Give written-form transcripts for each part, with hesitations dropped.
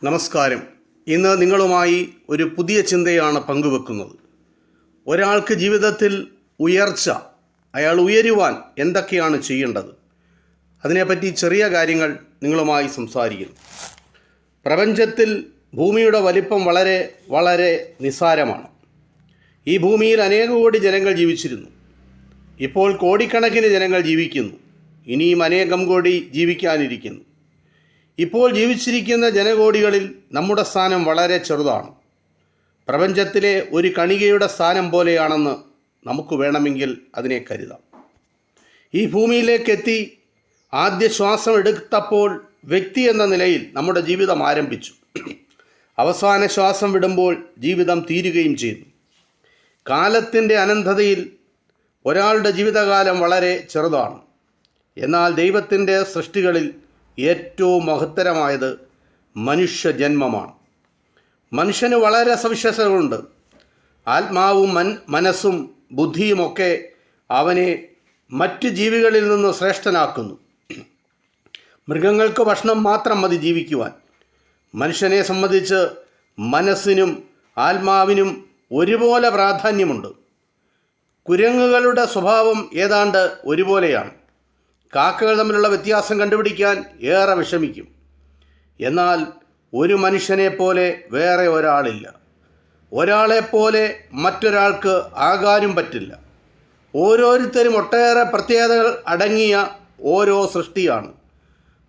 നമസ്കാരം. ഇന്ന് നിങ്ങളുമായി ഒരു പുതിയ ചിന്തയാണ് പങ്കുവെക്കുന്നത്. ഒരാൾക്ക് ജീവിതത്തിൽ ഉയർച്ച, അയാൾ ഉയരുവാൻ എന്തൊക്കെയാണ് ചെയ്യേണ്ടത്, അതിനെപ്പറ്റി ചെറിയ കാര്യങ്ങൾ നിങ്ങളുമായി സംസാരിക്കുന്നു. പ്രപഞ്ചത്തിൽ ഭൂമിയുടെ വലിപ്പം വളരെ വളരെ നിസ്സാരമാണ്. ഈ ഭൂമിയിൽ അനേക കോടി ജനങ്ങൾ ജീവിച്ചിരുന്നു. ഇപ്പോൾ കോടിക്കണക്കിന് ജനങ്ങൾ ജീവിക്കുന്നു. ഇനിയും അനേകം കോടി ജീവിക്കാനിരിക്കുന്നു. ഇപ്പോൾ ജീവിച്ചിരിക്കുന്ന ജനകോടികളിൽ നമ്മുടെ സ്ഥാനം വളരെ ചെറുതാണ്. പ്രപഞ്ചത്തിലെ ഒരു കണികയുടെ സ്ഥാനം പോലെയാണെന്ന് നമുക്ക് വേണമെങ്കിൽ അതിനെ കരുതാം. ഈ ഭൂമിയിലേക്കെത്തി ആദ്യ ശ്വാസം എടുത്തപ്പോൾ വ്യക്തി എന്ന നിലയിൽ നമ്മുടെ ജീവിതം ആരംഭിച്ചു. അവസാന ശ്വാസം വിടുമ്പോൾ ജീവിതം തീരുകയും ചെയ്യുന്നു. കാലത്തിൻ്റെ അനന്തതയിൽ ഒരാളുടെ ജീവിതകാലം വളരെ ചെറുതാണ്. എന്നാൽ ദൈവത്തിൻ്റെ സൃഷ്ടികളിൽ ഏറ്റവും മഹത്തരമായത് മനുഷ്യജന്മമാണ്. മനുഷ്യന് വളരെ സവിശേഷതകളുണ്ട്. ആത്മാവും മനസ്സും ബുദ്ധിയുമൊക്കെ അവനെ മറ്റ് ജീവികളിൽ നിന്ന് ശ്രേഷ്ഠനാക്കുന്നു. മൃഗങ്ങൾക്ക് ഭക്ഷണം മാത്രം മതി ജീവിക്കുവാൻ. മനുഷ്യനെ സംബന്ധിച്ച് മനസ്സിനും ആത്മാവിനും ഒരുപോലെ പ്രാധാന്യമുണ്ട്. കുരങ്ങുകളുടെ സ്വഭാവം ഏതാണ്ട് ഒരുപോലെയാണ്. കാക്കകൾ തമ്മിലുള്ള വ്യത്യാസം കണ്ടുപിടിക്കാൻ ഏറെ വിഷമിക്കും. എന്നാൽ ഒരു മനുഷ്യനെ പോലെ വേറെ ഒരാളില്ല. ഒരാളെപ്പോലെ മറ്റൊരാൾക്ക് ആകാനും പറ്റില്ല. ഓരോരുത്തരും ഒട്ടേറെ പ്രത്യേകതകൾ അടങ്ങിയ ഓരോ സൃഷ്ടിയാണ്.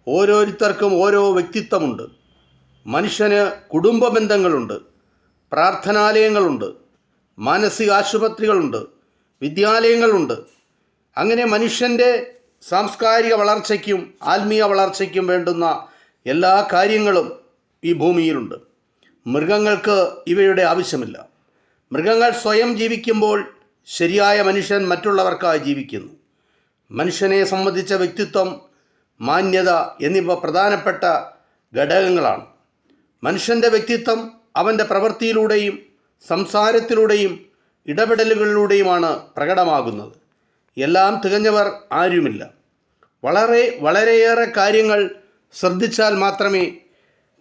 ഓരോരുത്തർക്കും ഓരോ വ്യക്തിത്വമുണ്ട്. മനുഷ്യന് കുടുംബ ബന്ധങ്ങളുണ്ട്, പ്രാർത്ഥനാലയങ്ങളുണ്ട്, മാനസിക ആശുപത്രികളുണ്ട്, വിദ്യാലയങ്ങളുണ്ട്. അങ്ങനെ മനുഷ്യൻ്റെ സാംസ്കാരിക വളർച്ചയ്ക്കും ആത്മീയ വളർച്ചയ്ക്കും വേണ്ടുന്ന എല്ലാ കാര്യങ്ങളും ഈ ഭൂമിയിലുണ്ട്. മൃഗങ്ങൾക്ക് ഇവയുടെ ആവശ്യമില്ല. മൃഗങ്ങൾ സ്വയം ജീവിക്കുമ്പോൾ ശരിയായ മനുഷ്യൻ മറ്റുള്ളവർക്കായി ജീവിക്കുന്നു. മനുഷ്യനെ സംബന്ധിച്ച വ്യക്തിത്വം, മാന്യത എന്നിവ പ്രധാനപ്പെട്ട ഘടകങ്ങളാണ്. മനുഷ്യൻ്റെ വ്യക്തിത്വം അവൻ്റെ പ്രവൃത്തിയിലൂടെയും സംസാരത്തിലൂടെയും ഇടപെടലുകളിലൂടെയുമാണ് പ്രകടമാകുന്നത്. എല്ലാം തികഞ്ഞവർ ആരുമില്ല. വളരെയേറെ കാര്യങ്ങൾ ശ്രദ്ധിച്ചാൽ മാത്രമേ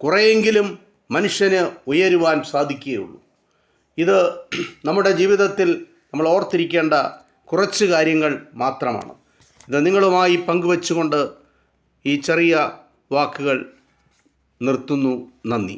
കുറേയെങ്കിലും മനുഷ്യന് ഉയരുവാൻ സാധിക്കുകയുള്ളൂ. ഇത് നമ്മുടെ ജീവിതത്തിൽ നമ്മൾ ഓർത്തിരിക്കേണ്ട കുറച്ച് കാര്യങ്ങൾ മാത്രമാണ്. ഇത് നിങ്ങളുമായി പങ്കുവെച്ചുകൊണ്ട് ഈ ചെറിയ വാക്കുകൾ നിർത്തുന്നു. നന്ദി.